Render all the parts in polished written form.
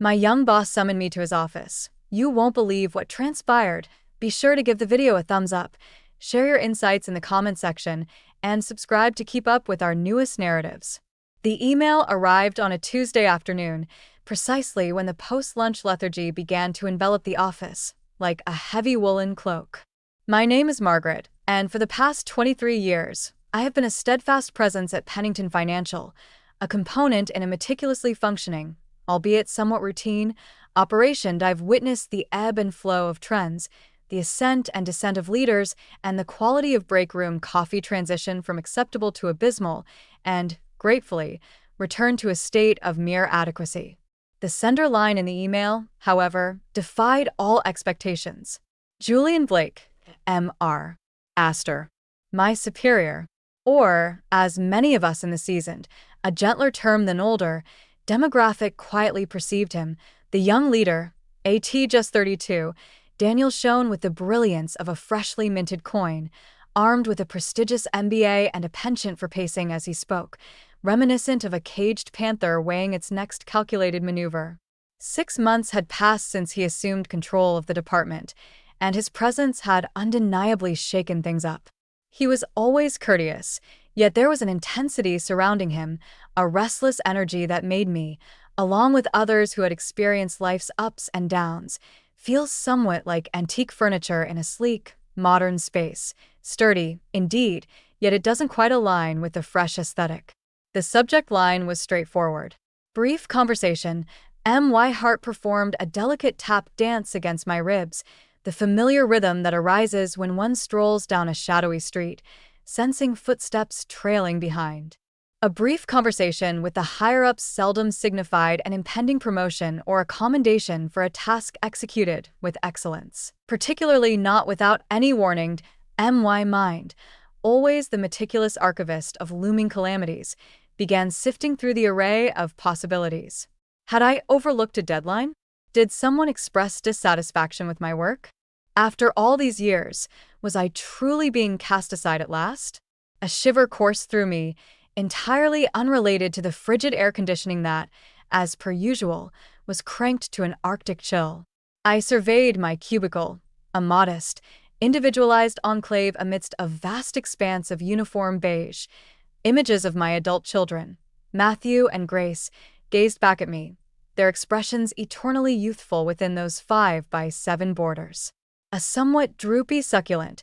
My young boss summoned me to his office. You won't believe what transpired. Be sure to give the video a thumbs up, share your insights in the comment section, and subscribe to keep up with our newest narratives. The email arrived on a Tuesday afternoon, precisely when the post-lunch lethargy began to envelop the office, like a heavy woolen cloak. My name is Margaret, and for the past 23 years, I have been a steadfast presence at Pennington Financial, a component in a meticulously functioning, albeit somewhat routine, operation. I've witnessed the ebb and flow of trends, the ascent and descent of leaders, and the quality of break room coffee transition from acceptable to abysmal, and, gratefully, return to a state of mere adequacy. The sender line in the email, however, defied all expectations. Julian Blake, M.R. Astor, my superior, or, as many of us in the seasoned, a gentler term than older, demographic quietly perceived him, the young leader, A.T. just 32, Daniel shone with the brilliance of a freshly minted coin, armed with a prestigious MBA and a penchant for pacing as he spoke, reminiscent of a caged panther weighing its next calculated maneuver. 6 months had passed since he assumed control of the department, and his presence had undeniably shaken things up. He was always courteous, yet there was an intensity surrounding him, a restless energy that made me, along with others who had experienced life's ups and downs, feel somewhat like antique furniture in a sleek, modern space. Sturdy, indeed, yet it doesn't quite align with the fresh aesthetic. The subject line was straightforward. Brief conversation. My heart performed a delicate tap dance against my ribs, the familiar rhythm that arises when one strolls down a shadowy street, sensing footsteps trailing behind. A brief conversation with the higher-ups seldom signified an impending promotion or a commendation for a task executed with excellence, particularly not without any warning. My mind, always the meticulous archivist of looming calamities, began sifting through the array of possibilities. Had I overlooked a deadline? Did someone express dissatisfaction with my work? After all these years, was I truly being cast aside at last? A shiver coursed through me, entirely unrelated to the frigid air conditioning that, as per usual, was cranked to an Arctic chill. I surveyed my cubicle, a modest, individualized enclave amidst a vast expanse of uniform beige. Images of my adult children, Matthew and Grace, gazed back at me, their expressions eternally youthful within those 5x7 borders. A somewhat droopy succulent,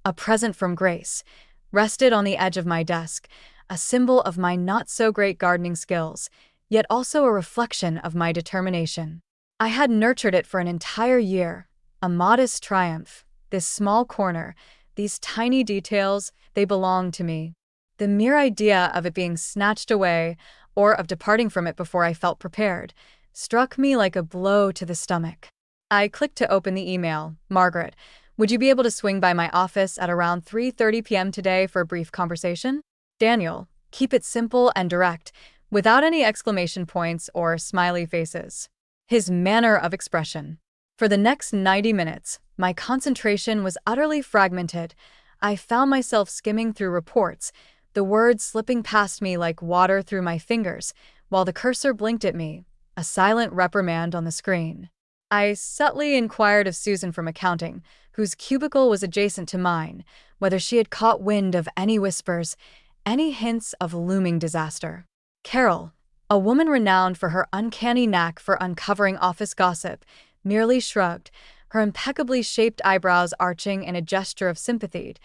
a present from Grace, rested on the edge of my desk, a symbol of my not-so-great gardening skills, yet also a reflection of my determination. I had nurtured it for an entire year, a modest triumph. This small corner, these tiny details, they belonged to me. The mere idea of it being snatched away, or of departing from it before I felt prepared, struck me like a blow to the stomach. I clicked to open the email. Margaret, would you be able to swing by my office at around 3:30 p.m. today for a brief conversation? Daniel, keep it simple and direct, without any exclamation points or smiley faces. His manner of expression. For the next 90 minutes, my concentration was utterly fragmented. I found myself skimming through reports, the words slipping past me like water through my fingers, while the cursor blinked at me, a silent reprimand on the screen. I subtly inquired of Susan from accounting, whose cubicle was adjacent to mine, whether she had caught wind of any whispers, any hints of looming disaster. Carol, a woman renowned for her uncanny knack for uncovering office gossip, merely shrugged, her impeccably shaped eyebrows arching in a gesture of sympathy.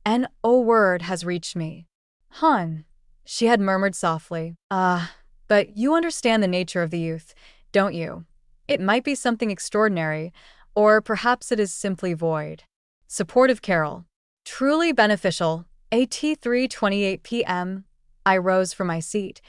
"An word has reached me." "Hun," she had murmured softly. But you understand the nature of the youth, don't you? It might be something extraordinary, or perhaps it is simply void." Supportive Carol. Truly beneficial. At 3:28 p.m. I rose from my seat,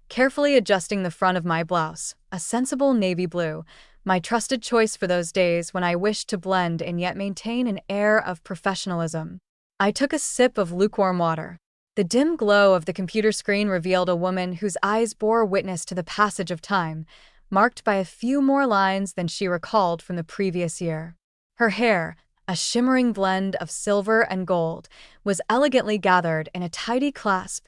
carefully adjusting the front of my blouse, a sensible navy blue, my trusted choice for those days when I wished to blend and yet maintain an air of professionalism. I took a sip of lukewarm water. The dim glow of the computer screen revealed a woman whose eyes bore witness to the passage of time, marked by a few more lines than she recalled from the previous year. Her hair, a shimmering blend of silver and gold, was elegantly gathered in a tidy clasp.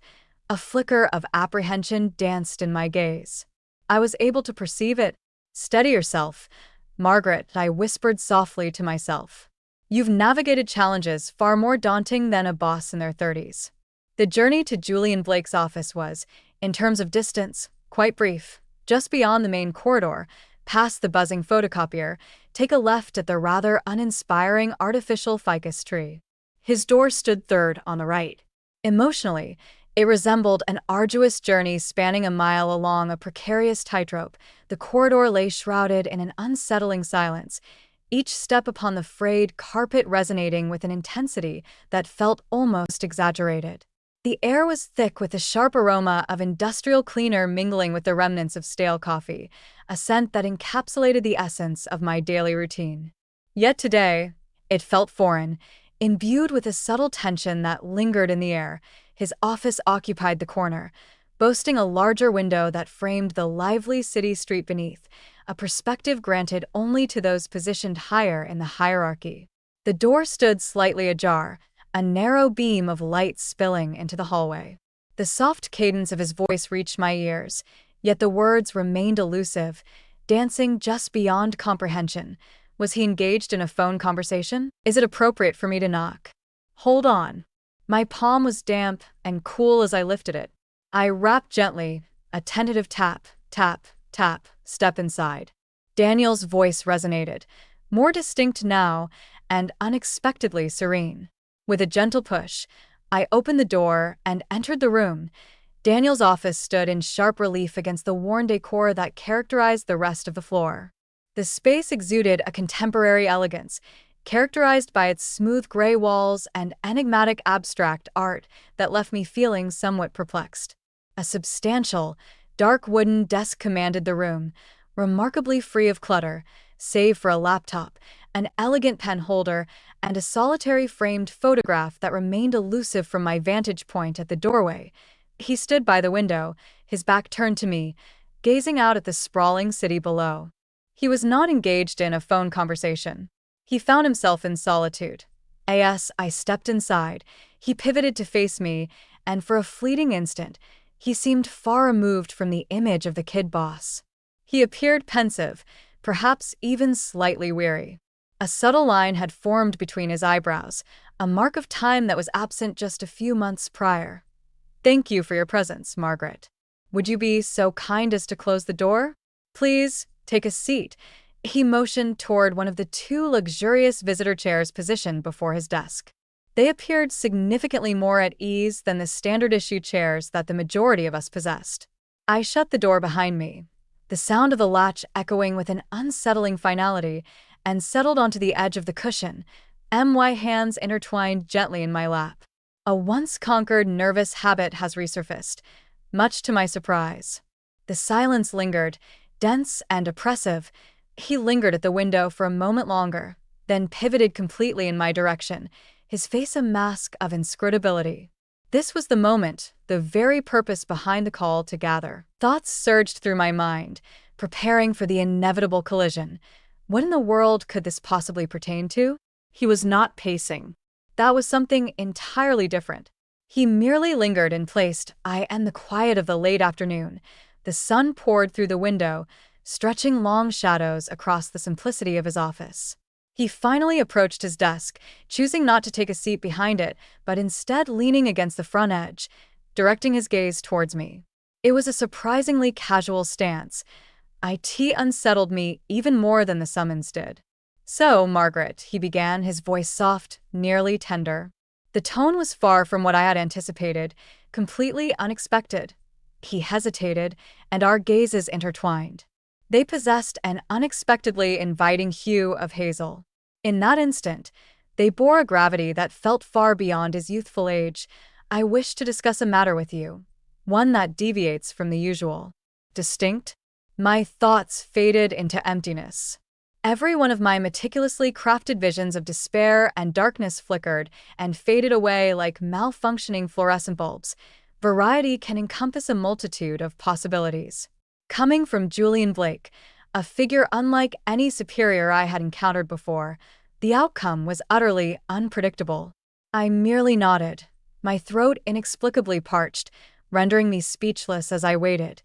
A flicker of apprehension danced in my gaze. I was able to perceive it. Steady yourself, Margaret, I whispered softly to myself. You've navigated challenges far more daunting than a boss in their 30s. The journey to Julian Blake's office was, in terms of distance, quite brief. Just beyond the main corridor, past the buzzing photocopier, take a left at the rather uninspiring artificial ficus tree. His door stood third on the right. Emotionally, it resembled an arduous journey spanning a mile along a precarious tightrope. The corridor lay shrouded in an unsettling silence, each step upon the frayed carpet resonating with an intensity that felt almost exaggerated. The air was thick with the sharp aroma of industrial cleaner mingling with the remnants of stale coffee, a scent that encapsulated the essence of my daily routine. Yet today, it felt foreign, imbued with a subtle tension that lingered in the air. His office occupied the corner, boasting a larger window that framed the lively city street beneath, a perspective granted only to those positioned higher in the hierarchy. The door stood slightly ajar, a narrow beam of light spilling into the hallway. The soft cadence of his voice reached my ears, yet the words remained elusive, dancing just beyond comprehension. Was he engaged in a phone conversation? Is it appropriate for me to knock? Hold on. My palm was damp and cool as I lifted it. I rapped gently, a tentative tap, tap, tap, step inside. Daniel's voice resonated, more distinct now and unexpectedly serene. With a gentle push, I opened the door and entered the room. Daniel's office stood in sharp relief against the worn decor that characterized the rest of the floor. The space exuded a contemporary elegance, characterized by its smooth gray walls and enigmatic abstract art that left me feeling somewhat perplexed. A substantial, dark wooden desk commanded the room, remarkably free of clutter, save for a laptop, an elegant pen holder, and a solitary framed photograph that remained elusive from my vantage point at the doorway. He stood by the window, his back turned to me, gazing out at the sprawling city below. He was not engaged in a phone conversation. He found himself in solitude. As I stepped inside, he pivoted to face me, and for a fleeting instant, he seemed far removed from the image of the kid boss. He appeared pensive, perhaps even slightly weary. A subtle line had formed between his eyebrows, a mark of time that was absent just a few months prior. Thank you for your presence, Margaret. Would you be so kind as to close the door? Please, take a seat. He motioned toward one of the two luxurious visitor chairs positioned before his desk. They appeared significantly more at ease than the standard-issue chairs that the majority of us possessed. I shut the door behind me, the sound of the latch echoing with an unsettling finality, and settled onto the edge of the cushion, my hands intertwined gently in my lap. A once-conquered nervous habit has resurfaced, much to my surprise. The silence lingered, dense and oppressive. He lingered at the window for a moment longer, then pivoted completely in my direction, his face a mask of inscrutability. This was the moment, the very purpose behind the call to gather. Thoughts surged through my mind, preparing for the inevitable collision. What in the world could this possibly pertain to? He was not pacing. That was something entirely different. He merely lingered in place, in the quiet of the late afternoon. The sun poured through the window, stretching long shadows across the simplicity of his office. He finally approached his desk, choosing not to take a seat behind it, but instead leaning against the front edge, directing his gaze towards me. It was a surprisingly casual stance. It unsettled me even more than the summons did. So, Margaret, he began, his voice soft, nearly tender. The tone was far from what I had anticipated, completely unexpected. He hesitated, and our gazes intertwined. They possessed an unexpectedly inviting hue of hazel. In that instant, they bore a gravity that felt far beyond his youthful age. I wish to discuss a matter with you, one that deviates from the usual. Distinct? My thoughts faded into emptiness. Every one of my meticulously crafted visions of despair and darkness flickered and faded away like malfunctioning fluorescent bulbs. Variety can encompass a multitude of possibilities. Coming from Julian Blake, a figure unlike any superior I had encountered before, the outcome was utterly unpredictable. I merely nodded, my throat inexplicably parched, rendering me speechless as I waited.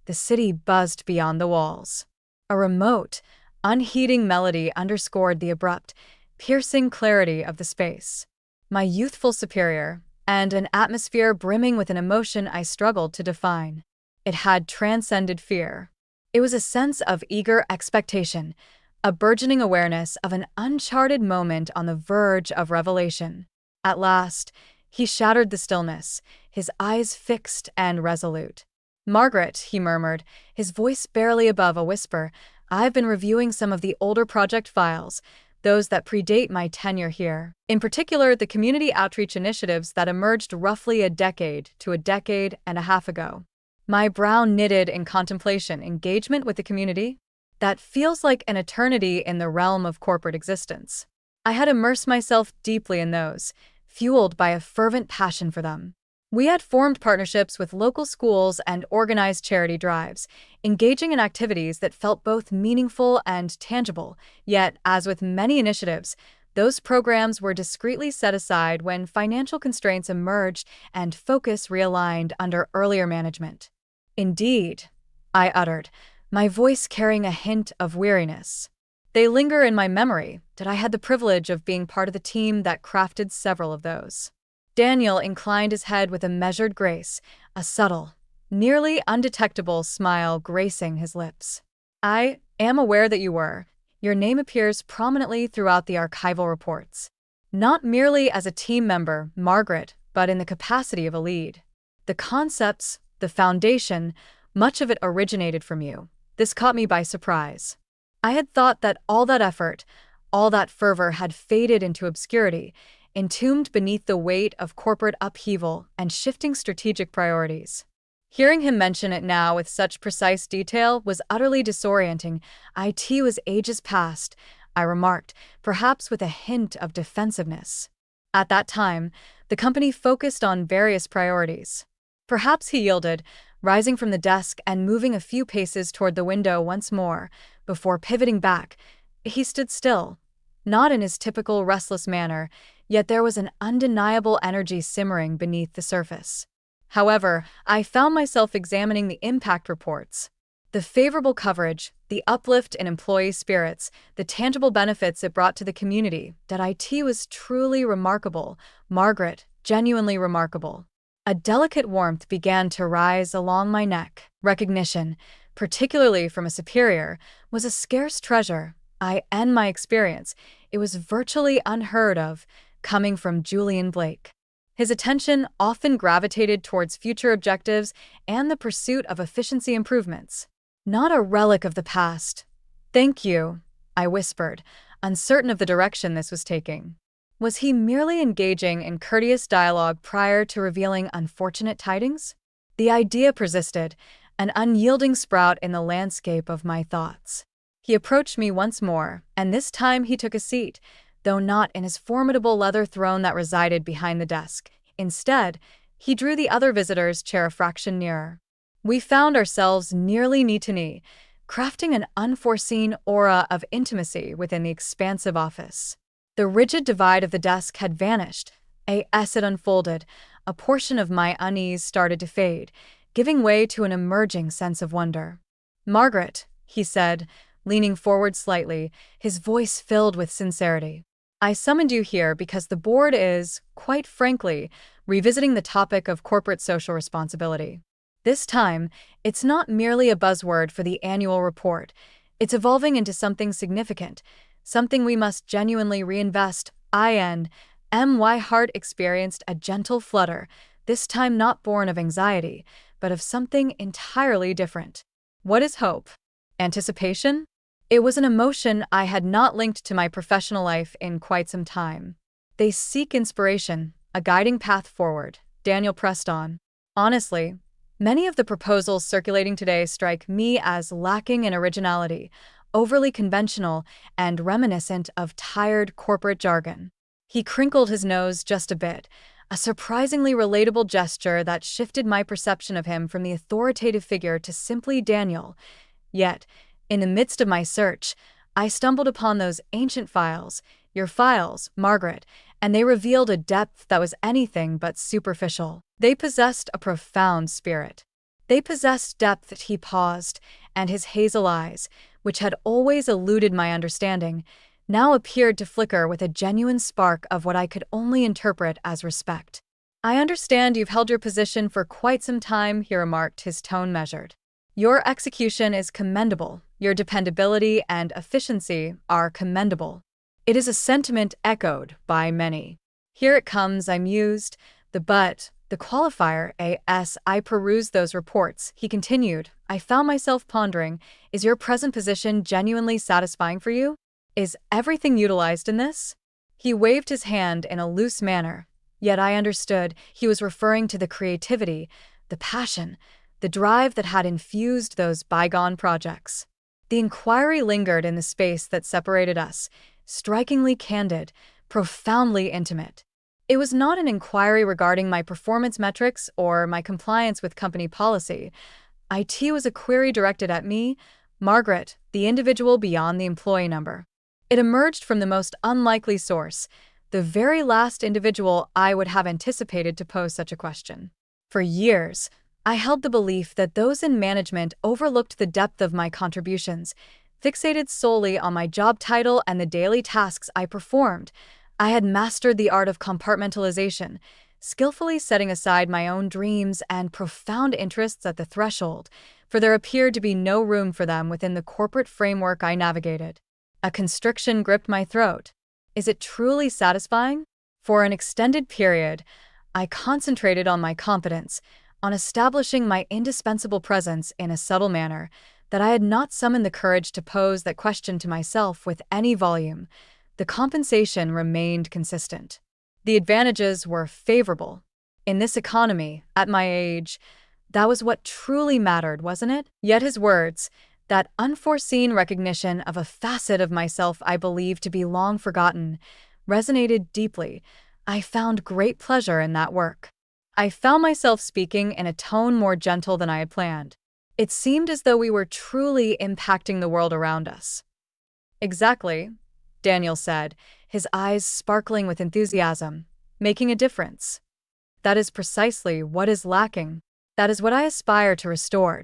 The city buzzed beyond the walls. A remote, unheeding melody underscored the abrupt, piercing clarity of the space. My youthful superior, and an atmosphere brimming with an emotion I struggled to define. It had transcended fear. It was a sense of eager expectation, a burgeoning awareness of an uncharted moment on the verge of revelation. At last, he shattered the stillness, his eyes fixed and resolute. "Margaret," he murmured, his voice barely above a whisper, "I've been reviewing some of the older project files, those that predate my tenure here. In particular, the community outreach initiatives that emerged roughly a decade to a decade and a half ago." My brow knitted in contemplation. Engagement with the community? That feels like an eternity in the realm of corporate existence. I had immersed myself deeply in those, fueled by a fervent passion for them. We had formed partnerships with local schools and organized charity drives, engaging in activities that felt both meaningful and tangible. Yet, as with many initiatives, those programs were discreetly set aside when financial constraints emerged and focus realigned under earlier management. "Indeed," I uttered, my voice carrying a hint of weariness. "They linger in my memory, that I had the privilege of being part of the team that crafted several of those." Daniel inclined his head with a measured grace, a subtle, nearly undetectable smile gracing his lips. "I am aware that you were. Your name appears prominently throughout the archival reports. Not merely as a team member, Margaret, but in the capacity of a lead. The concepts, the foundation, much of it originated from you. This caught me by surprise. I had thought that all that effort, all that fervor had faded into obscurity, entombed beneath the weight of corporate upheaval and shifting strategic priorities." Hearing him mention it now with such precise detail was utterly disorienting. "IT was ages past," I remarked, perhaps with a hint of defensiveness. "At that time, the company focused on various priorities." Perhaps he yielded, rising from the desk and moving a few paces toward the window once more, before pivoting back. He stood still, not in his typical restless manner, yet there was an undeniable energy simmering beneath the surface. However, I found myself examining the impact reports. The favorable coverage, the uplift in employee spirits, the tangible benefits it brought to the community. That IT was truly remarkable, Margaret, genuinely remarkable. A delicate warmth began to rise along my neck. Recognition, particularly from a superior, was a scarce treasure. In my experience, it was virtually unheard of, coming from Julian Blake. His attention often gravitated towards future objectives and the pursuit of efficiency improvements. "Not a relic of the past." "Thank you," I whispered, uncertain of the direction this was taking. Was he merely engaging in courteous dialogue prior to revealing unfortunate tidings? The idea persisted, an unyielding sprout in the landscape of my thoughts. He approached me once more, and this time he took a seat, though not in his formidable leather throne that resided behind the desk. Instead, he drew the other visitor's chair a fraction nearer. We found ourselves nearly knee to knee, crafting an unforeseen aura of intimacy within the expansive office. The rigid divide of the desk had vanished. As it unfolded, a portion of my unease started to fade, giving way to an emerging sense of wonder. "Margaret," he said, leaning forward slightly, his voice filled with sincerity. "I summoned you here because the board is, quite frankly, revisiting the topic of corporate social responsibility. This time, it's not merely a buzzword for the annual report. It's evolving into something significant, something we must genuinely reinvest." My heart experienced a gentle flutter, this time not born of anxiety, but of something entirely different. What is hope? Anticipation? It was an emotion I had not linked to my professional life in quite some time. "They seek inspiration, a guiding path forward," Daniel pressed on. "Honestly, many of the proposals circulating today strike me as lacking in originality, overly conventional, and reminiscent of tired corporate jargon." He crinkled his nose just a bit, a surprisingly relatable gesture that shifted my perception of him from the authoritative figure to simply Daniel. Yet, in the midst of my search, I stumbled upon those ancient files, your files, Margaret, and they revealed a depth that was anything but superficial. They possessed a profound spirit. They possessed depth. He paused, and his hazel eyes, which had always eluded my understanding, now appeared to flicker with a genuine spark of what I could only interpret as respect. "I understand you've held your position for quite some time," he remarked, his tone measured. "Your execution is commendable. Your dependability and efficiency are commendable." It is a sentiment echoed by many. "Here it comes," I mused. The qualifier, as I perused those reports, he continued. I found myself pondering, is your present position genuinely satisfying for you? Is everything utilized in this? He waved his hand in a loose manner, yet I understood he was referring to the creativity, the passion, the drive that had infused those bygone projects. The inquiry lingered in the space that separated us, strikingly candid, profoundly intimate. It was not an inquiry regarding my performance metrics or my compliance with company policy. It was a query directed at me, Margaret, the individual beyond the employee number. It emerged from the most unlikely source, the very last individual I would have anticipated to pose such a question. For years, I held the belief that those in management overlooked the depth of my contributions, fixated solely on my job title and the daily tasks I performed. I had mastered the art of compartmentalization, skillfully setting aside my own dreams and profound interests at the threshold, for there appeared to be no room for them within the corporate framework I navigated. A constriction gripped my throat. Is it truly satisfying? For an extended period, I concentrated on my competence, on establishing my indispensable presence in a subtle manner, that I had not summoned the courage to pose that question to myself with any volume. The compensation remained consistent. The advantages were favorable. In this economy, at my age, that was what truly mattered, wasn't it? Yet his words, that unforeseen recognition of a facet of myself I believed to be long forgotten, resonated deeply. I found great pleasure in that work. I found myself speaking in a tone more gentle than I had planned. It seemed as though we were truly impacting the world around us. "Exactly," Daniel said, his eyes sparkling with enthusiasm. "Making a difference. That is precisely what is lacking. That is what I aspire to restore."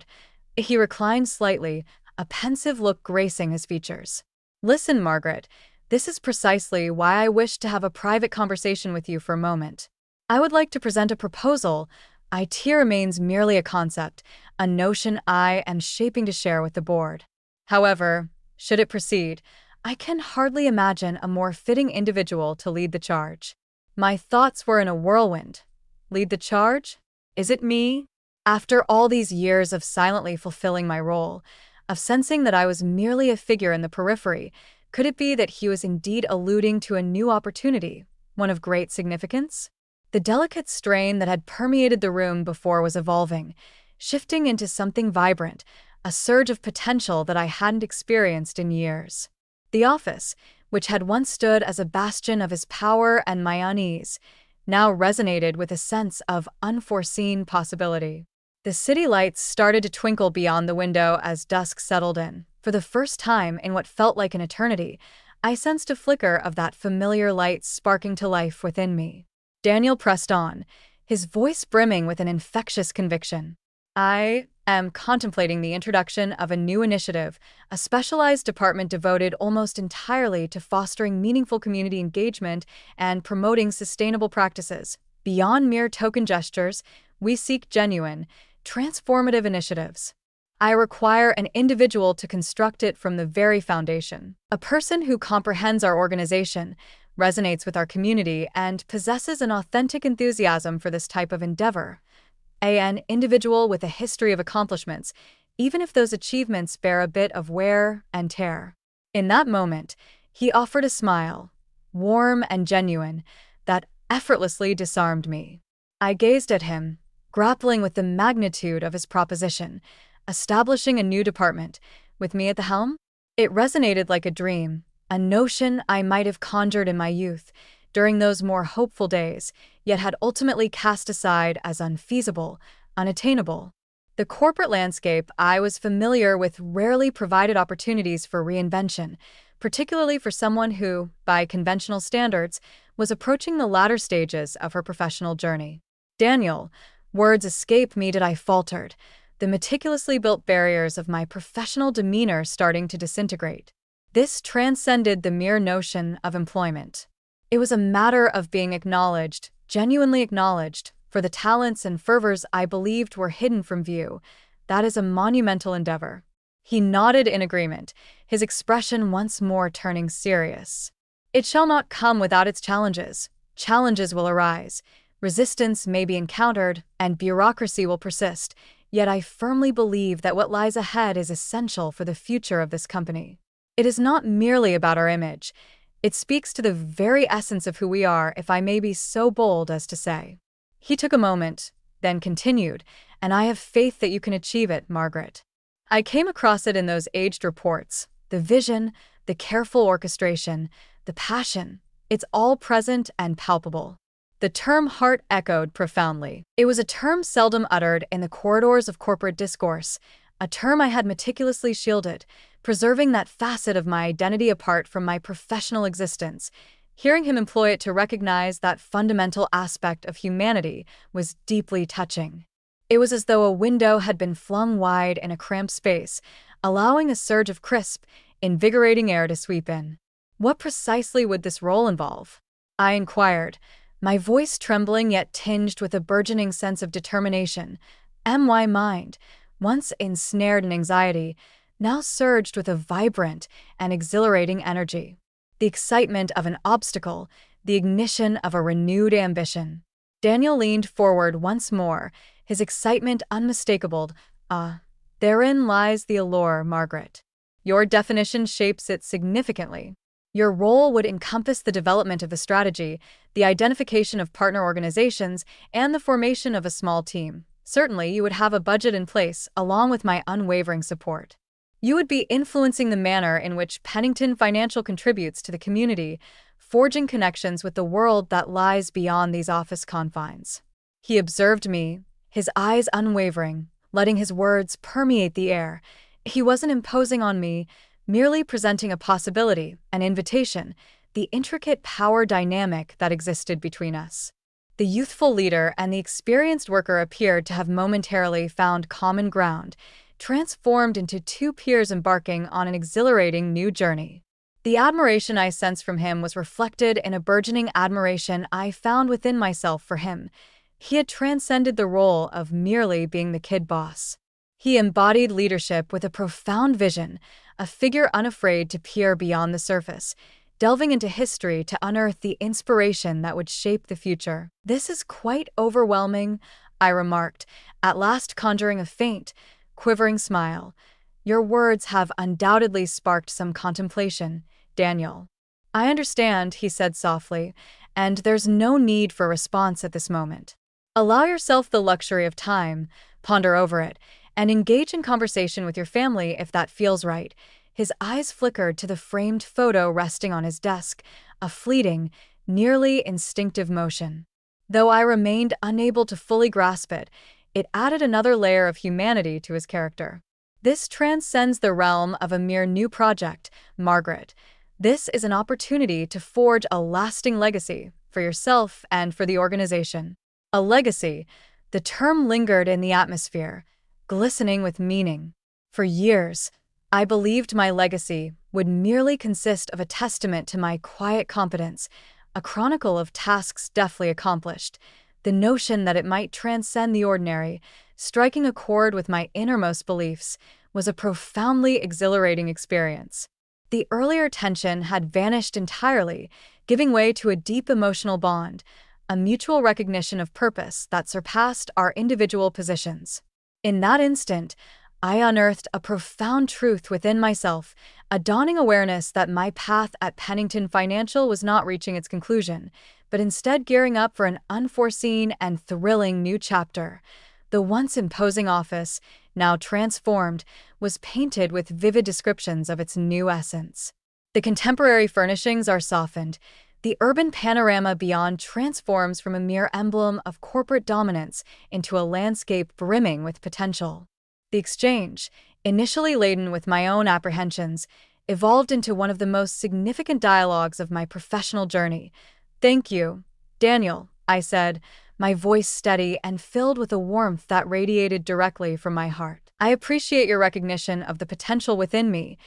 He reclined slightly, a pensive look gracing his features. "Listen, Margaret, this is precisely why I wish to have a private conversation with you for a moment. I would like to present a proposal. IT remains merely a concept, a notion I am shaping to share with the board. However, should it proceed, I can hardly imagine a more fitting individual to lead the charge." My thoughts were in a whirlwind. Lead the charge? Is it me? After all these years of silently fulfilling my role, of sensing that I was merely a figure in the periphery, could it be that he was indeed alluding to a new opportunity, one of great significance? The delicate strain that had permeated the room before was evolving, shifting into something vibrant, a surge of potential that I hadn't experienced in years. The office, which had once stood as a bastion of his power and my unease, now resonated with a sense of unforeseen possibility. The city lights started to twinkle beyond the window as dusk settled in. For the first time in what felt like an eternity, I sensed a flicker of that familiar light sparking to life within me. Daniel pressed on, his voice brimming with an infectious conviction. "I am contemplating the introduction of a new initiative, a specialized department devoted almost entirely to fostering meaningful community engagement and promoting sustainable practices. Beyond mere token gestures, we seek genuine, transformative initiatives. I require an individual to construct it from the very foundation. A person who comprehends our organization, resonates with our community, and possesses an authentic enthusiasm for this type of endeavor. An individual with a history of accomplishments, even if those achievements bear a bit of wear and tear." In that moment, he offered a smile, warm and genuine, that effortlessly disarmed me. I gazed at him, grappling with the magnitude of his proposition. Establishing a new department, with me at the helm? It resonated like a dream, a notion I might have conjured in my youth, during those more hopeful days, yet had ultimately cast aside as unfeasible, unattainable. The corporate landscape I was familiar with rarely provided opportunities for reinvention, particularly for someone who, by conventional standards, was approaching the latter stages of her professional journey. "Daniel," words escaped me, I faltered. the meticulously built barriers of my professional demeanor starting to disintegrate. This transcended the mere notion of employment. It was a matter of being acknowledged, genuinely acknowledged, for the talents and fervors I believed were hidden from view. That is a monumental endeavor. He nodded in agreement, his expression once more turning serious. It shall not come without its challenges. Challenges will arise. Resistance may be encountered, and bureaucracy will persist. Yet I firmly believe that what lies ahead is essential for the future of this company. It is not merely about our image. It speaks to the very essence of who we are, if I may be so bold as to say. He took a moment, then continued, and I have faith that you can achieve it, Margaret. I came across it in those aged reports. The vision, the careful orchestration, the passion. It's all present and palpable. The term heart echoed profoundly. It was a term seldom uttered in the corridors of corporate discourse, a term I had meticulously shielded, preserving that facet of my identity apart from my professional existence. Hearing him employ it to recognize that fundamental aspect of humanity was deeply touching. It was as though a window had been flung wide in a cramped space, allowing a surge of crisp, invigorating air to sweep in. What precisely would this role involve? I inquired, my voice trembling yet tinged with a burgeoning sense of determination. My mind, once ensnared in anxiety, now surged with a vibrant and exhilarating energy. The excitement of an obstacle, the ignition of a renewed ambition. Daniel leaned forward once more, his excitement unmistakable. Therein lies the allure, Margaret. Your definition shapes it significantly. Your role would encompass the development of the strategy, the identification of partner organizations, and the formation of a small team. Certainly, you would have a budget in place, along with my unwavering support. You would be influencing the manner in which Pennington Financial contributes to the community, forging connections with the world that lies beyond these office confines. He observed me, his eyes unwavering, letting his words permeate the air. He wasn't imposing on me, merely presenting a possibility, an invitation, the intricate power dynamic that existed between us. The youthful leader and the experienced worker appeared to have momentarily found common ground, transformed into two peers embarking on an exhilarating new journey. The admiration I sensed from him was reflected in a burgeoning admiration I found within myself for him. He had transcended the role of merely being the kid boss. He embodied leadership with a profound vision, a figure unafraid to peer beyond the surface, delving into history to unearth the inspiration that would shape the future. This is quite overwhelming, I remarked, at last conjuring a faint, quivering smile. Your words have undoubtedly sparked some contemplation, Daniel. I understand, he said softly, and there's no need for a response at this moment. Allow yourself the luxury of time, ponder over it, and engage in conversation with your family if that feels right. His eyes flickered to the framed photo resting on his desk, a fleeting, nearly instinctive motion. Though I remained unable to fully grasp it, it added another layer of humanity to his character. This transcends the realm of a mere new project, Margaret. This is an opportunity to forge a lasting legacy for yourself and for the organization. A legacy, the term lingered in the atmosphere, glistening with meaning. For years, I believed my legacy would merely consist of a testament to my quiet competence, a chronicle of tasks deftly accomplished. The notion that it might transcend the ordinary, striking a chord with my innermost beliefs, was a profoundly exhilarating experience. The earlier tension had vanished entirely, giving way to a deep emotional bond, a mutual recognition of purpose that surpassed our individual positions. In that instant, I unearthed a profound truth within myself, a dawning awareness that my path at Pennington Financial was not reaching its conclusion, but instead gearing up for an unforeseen and thrilling new chapter. The once imposing office, now transformed, was painted with vivid descriptions of its new essence. The contemporary furnishings are softened. The urban panorama beyond transforms from a mere emblem of corporate dominance into a landscape brimming with potential. The exchange, initially laden with my own apprehensions, evolved into one of the most significant dialogues of my professional journey. "Thank you, Daniel," I said, my voice steady and filled with a warmth that radiated directly from my heart. "I appreciate your recognition of the potential within me,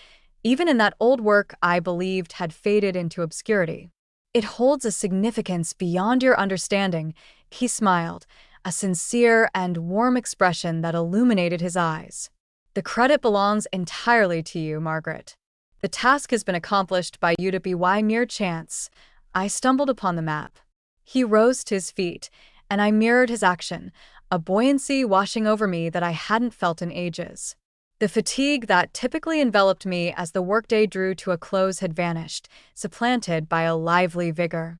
even in that old work I believed had faded into obscurity. It holds a significance beyond your understanding." He smiled, a sincere and warm expression that illuminated his eyes. "The credit belongs entirely to you, Margaret. The task has been accomplished by you to be mere chance." I stumbled upon the map. He rose to his feet, and I mirrored his action, a buoyancy washing over me that I hadn't felt in ages. The fatigue that typically enveloped me as the workday drew to a close had vanished, supplanted by a lively vigor.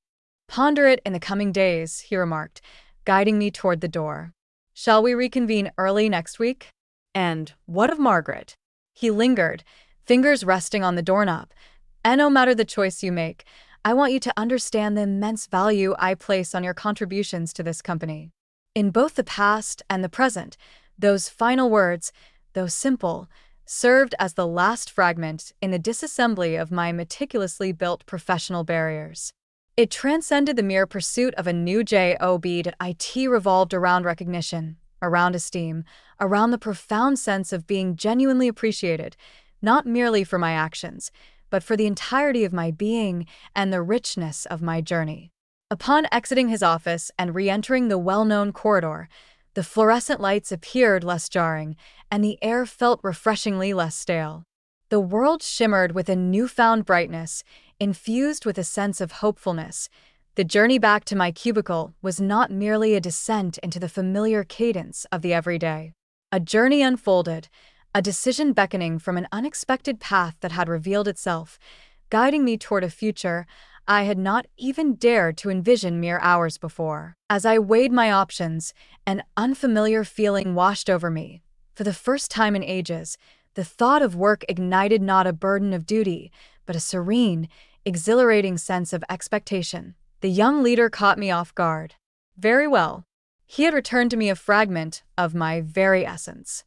"Ponder it in the coming days," he remarked, guiding me toward the door. "Shall we reconvene early next week?" "And what of Margaret?" He lingered, fingers resting on the doorknob. "And no matter the choice you make, I want you to understand the immense value I place on your contributions to this company. In both the past and the present, those final words, though simple, served as the last fragment in the disassembly of my meticulously built professional barriers. It transcended the mere pursuit of a new job. It revolved around recognition, around esteem, around the profound sense of being genuinely appreciated, not merely for my actions, but for the entirety of my being and the richness of my journey." Upon exiting his office and re-entering the well-known corridor, the fluorescent lights appeared less jarring, and the air felt refreshingly less stale. The world shimmered with a newfound brightness, infused with a sense of hopefulness. The journey back to my cubicle was not merely a descent into the familiar cadence of the everyday. A journey unfolded, a decision beckoning from an unexpected path that had revealed itself, guiding me toward a future I had not even dared to envision mere hours before. As I weighed my options, an unfamiliar feeling washed over me. For the first time in ages, the thought of work ignited not a burden of duty, but a serene, exhilarating sense of expectation. The young leader caught me off guard. Very well. He had returned to me a fragment of my very essence.